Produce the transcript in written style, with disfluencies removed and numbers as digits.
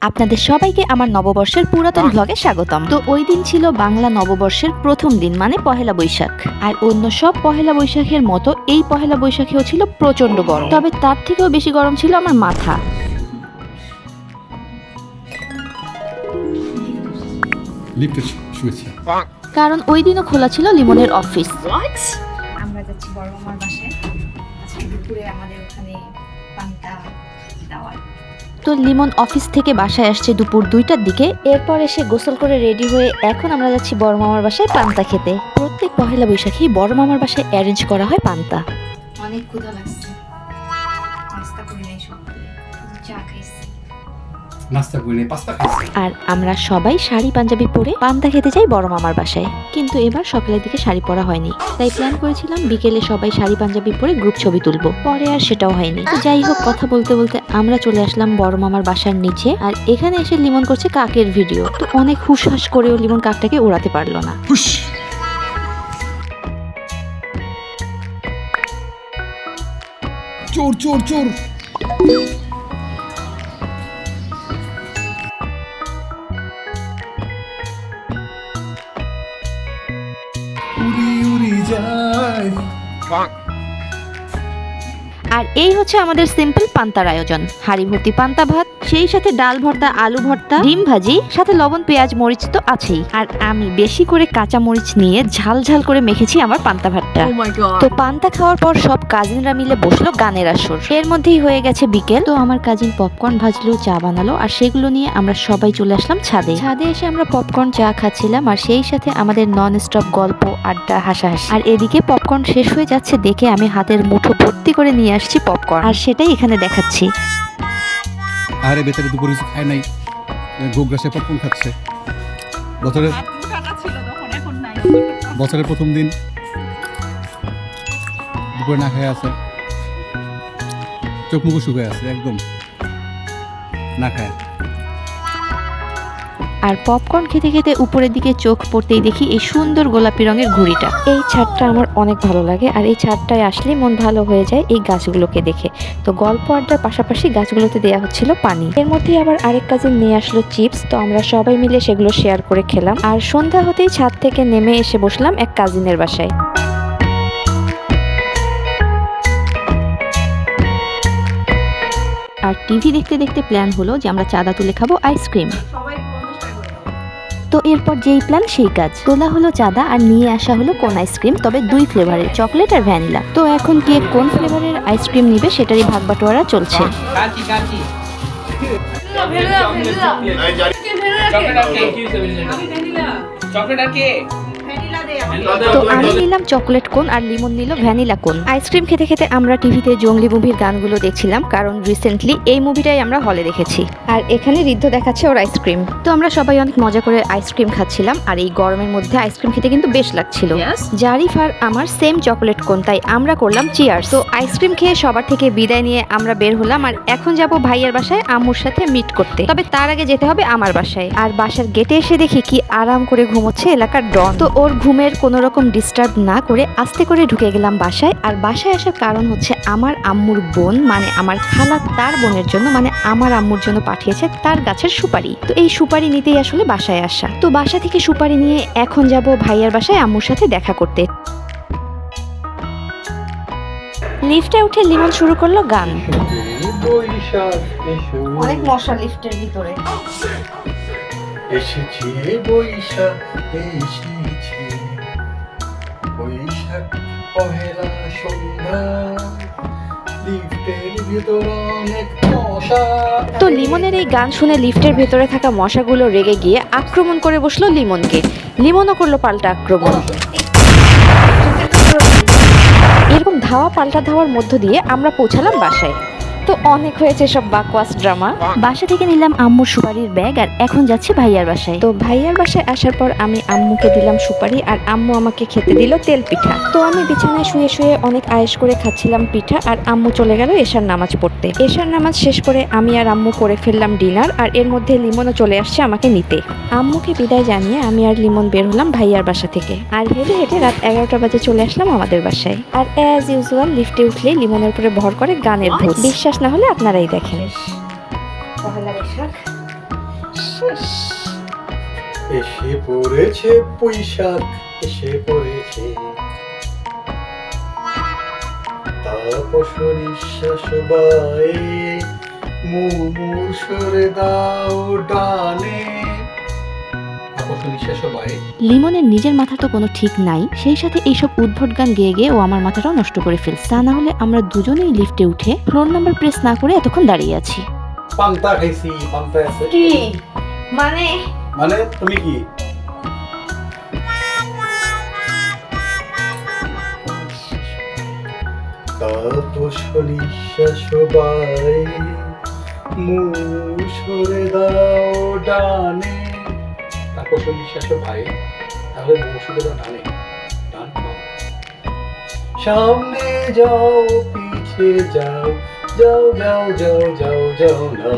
আপনাদের সবাইকে আমার নববর্ষের পুরাতন ব্লগে স্বাগতম। তো ওই দিন ছিল বাংলা নববর্ষের প্রথম দিন, মানে পহেলা বৈশাখ। আর অন্য সব পহেলা বৈশাখের মতো এই পহেলা বৈশাখেও ছিল প্রচন্ড গরম, তবে তার থেকেও বেশি গরম ছিল আমার মাথা। কারণ ওই দিনও খোলা ছিল লিমনের অফিস। আমরা যাচ্ছি বড় মামার বাসায়। আজকে দুপুরে আমাদের ওখানে পান্তা দেওয়ার। তো লিমন অফিস থেকে বাসায় আসছে দুপুর 2টার দিকে। এরপর এসে গোসল করে রেডি হয়ে এখন আমরা যাচ্ছি বড় মামার বাসায় পান্তা খেতে। প্রত্যেক পহেলা বৈশাখী বড় মামার বাসায় অ্যারেঞ্জ করা হয় পান্তা। অনেক ক্ষুধা লাগছে, নাস্তা করি নাই, সকালে চা খাইছি, নাস্তা করে পাস্তা খাইছি। আর আমরা সবাই শাড়ি পাঞ্জাবি পরে পান্তা খেতে যাই বড় মামার বাসায়। কিন্তু এবার সকালের দিকে শাড়ি পরা হয়নি, তাই প্ল্যান করেছিলাম বিকেলে সবাই শাড়ি পাঞ্জাবি পরে গ্রুপ ছবি তুলবো। পরে আর সেটাও হয়নি। তো যাই হোক, কথা বলতে বলতে আমরা চলে আসলাম বড় মামার বাসার নিচে। আর এখানে এসে লিমন করছে কাকের ভিডিও। তো অনেক হুশহাস করেও লিমন কাকটাকে উড়াতে পারলো না। চোর চোর চোর। উড়ি উড়ি যায়। আর এই হচ্ছে আমাদের সিম্পল পান্তার আয়োজন। হাঁড়ি ভর্তি পান্তা ভাত, সেই সাথে ডাল ভর্তা, আলু ভর্তা, ডিম ভাজি, সাথে লবণ পেঁয়াজ মরিচ তো আছেই। আর আমি বেশি করে কাঁচা মরিচ নিয়ে ঝাল ঝাল করে মেখেছি আমার পান্তা ভাতটা। তো পান্তা খাওয়ার পর সব কাজিনরা মিলে বসলো গানের আসর। এর মধ্যেই হয়ে গেছে বিকেল। তো আমার কাজিন পপকর্ন ভাজলো, চা বানালো, আর সেগুলো নিয়ে আমরা সবাই চলে আসলাম ছাদে। ছাদে এসে আমরা পপকর্ন চা খাচ্ছিলাম, আর সেই সাথে আমাদের নন স্টপ গল্প, আড্ডা, হাসাহাসি। আর এদিকে পপকর্ন শেষ হয়ে যাচ্ছে দেখে আমি হাতের মুঠো ভর্তি করে নিয়ে আসছি পপকর্ন, আর সেটাই এখানে দেখাচ্ছি। আরে বেচারে দুপুরে কিছু খায় নাই, গোগ্রাসে পপকর্ন খাচ্ছে। বছরের প্রথম দিন দুপুরে না খেয়ে আছে, চোখ মুখ শুকিয়ে আছে একদম না খায়। আর পপকর্ন খেতে খেতে উপরের দিকে চোখ পড়তেই দেখি এই সুন্দর গোলাপি রঙের ঘুড়িটা। এই ছাদটা আমার অনেক ভালো লাগে, আর এই ছাদটায় আসলে মন ভালো হয়ে যায় এই গাছগুলোকে দেখে। তো গল্প আড্ডার পাশাপাশি গাছগুলোতে দেয়া হচ্ছিল পানি। এর মধ্যেই আবার আরেক কাজিন নিয়ে আসলো চিপস। তো আমরা সবাই মিলে সেগুলো শেয়ার করে খেলাম। আর সন্ধ্যা হতেই ছাদ থেকে নেমে এসে বসলাম এক কাজিনের বাসায়। আর টিভি দেখতে দেখতে প্ল্যান হলো যে আমরা চাঁদা তুলে খাবো আইসক্রিম। তো এরপর যেই প্ল্যান সেই কাজ। তোলা হলো চাঁদা আর নিয়ে আসা হলো কোন আইসক্রিম, তবে 2 ফ্লেভারের, চকলেট আর ভ্যানিলা। তো এখন কে কোন ফ্লেভারের আইসক্রিম নিবে সেটারই ভাগ বাটোয়ারা চলছে। তো আমি নিলাম চকলেট কোন আর লিমন নিল ভ্যানিলা কোন। আইসক্রিম খেতে খেতে আমরা টিভিতে জঙ্গলি মুভির গানগুলো দেখছিলাম, কারণ রিসেন্টলি এই মুভিটাই আমরা হলে দেখেছি। আর এখানে ঋদ্ধ দেখাচ্ছে ওর আইসক্রিম। তো আমরা সবাই অনেক মজা করে আইসক্রিম খাচ্ছিলাম, আর এই গরমের মধ্যে আইসক্রিম খেতে কিন্তু বেশ লাগছিল। জারিফ আর আমার সেম চকলেট কোন, তাই আমরা করলাম চিয়ার্স। তো আইসক্রিম খেয়ে সবার থেকে বিদায় নিয়ে আমরা বের হলাম, আর এখন যাব ভাইয়ের বাসায় আম্মুর সাথে মিট করতে। তবে তার আগে যেতে হবে আমার বাসায়। আর বাসার গেটে এসে দেখি কি আরাম করে ঘুমোচ্ছে এলাকার ডন। তো ওর ঘুমের কোনো রকম ডিস্টার্ব না করে আস্তে করে ঢুকে গেলাম বাসায়। আর বাসায় আসার কারণ হচ্ছে আমার আম্মুর বোন, মানে আমার খালা, তার বোনের জন্য, মানে আমার আম্মুর জন্য পাঠিয়েছে তার গাছের সুপারি। তো এই সুপারি নিতেই আসলে বাসায় আসা। তো বাসা থেকে সুপারি নিয়ে এখন যাব ভাইয়ার বাসায় আম্মুর সাথে দেখা করতে। লিফটে উঠে লিমন শুরু করলো গান। অনেক মশা লিফটের ভিতরে। এসেছে বৈশাখ, এসেছে বৈশাখ পহেলা সন্ধ্যা, লিফটের ভিতর অনেক মশা। তো লিমনের এই গান শুনে লিফটের ভেতরে থাকা মশাগুলো রেগে গিয়ে আক্রমণ করে বসলো লিমনকে। লিমনও করলো পাল্টা আক্রমণ। এরকম ধাওয়া পাল্টা ধাওয়ার মধ্য দিয়ে আমরা পৌঁছালাম বাসায়। তো অনেক হয়েছে সব বাকওয়াস ড্রামা। বাসা থেকে নিলাম আম্মুর সুপারির ব্যাগ, আর এখন যাচ্ছি ভাইয়ার বাসায়। তো ভাইয়ার বাসায় আসার পর আমি আম্মুকে দিলাম সুপারি, আর আম্মু আমাকে খেতে দিল তেল পিঠা। তো আমি বিছানায় শুয়ে শুয়ে অনেক আয়েশ করে খাচ্ছিলাম পিঠা, আর আম্মু চলে গেল এশার নামাজ পড়তে। এশার নামাজ শেষ করে আমি আর আম্মু করে ফেললাম ডিনার, আর এর মধ্যে লিমনও চলে আসছে আমাকে নিতে। আম্মুকে বিদায় জানিয়ে আমি আর লিমন বের হলাম ভাইয়ার বাসা থেকে, আর হেঁটে হেঁটে রাত 11টা বাজে চলে আসলাম আমাদের বাসায়। আর অ্যাজ ইউজুয়াল লিফটে উঠলেই লিমনের উপরে ভর করে গানের ভূত। বিশ্বাস না হলে আপনারাই দেখেন। পহেলা বৈশাখ এসে পড়েছে বৈশাখ, এসে পড়েছে তাপস নিঃশ্বাস বায়ে, মুমূর্ষরে দাও ডানে। তাপস নিঃশ্বাস বায়ে। লিমনের নিজের মাথা তো কোনো ঠিক নাই, সেই সাথে এইসব উদ্ভট গান গেয়ে গিয়ে ও আমার মাথাটাও নষ্ট করে ফেলছে। তা না হলে আমরা দুজনেই লিফটে উঠে ফ্লোর নাম্বার প্রেস না করে এতক্ষণ দাঁড়িয়ে আছি। পান্তা খাইছি, পান্তা আছে। কি মানে? মানে তুমি কি? তাপস নিঃশ্বাস বায়ে, মুমূর্ষরে দাও ডানে। তাপস নিঃশ্বাস বায়ে, তাহলে মুমূর্ষরে দাও ডানে। ডান বাম। সামনে যাও পিছে যাও, যাও যাও যাও যাও যাও না।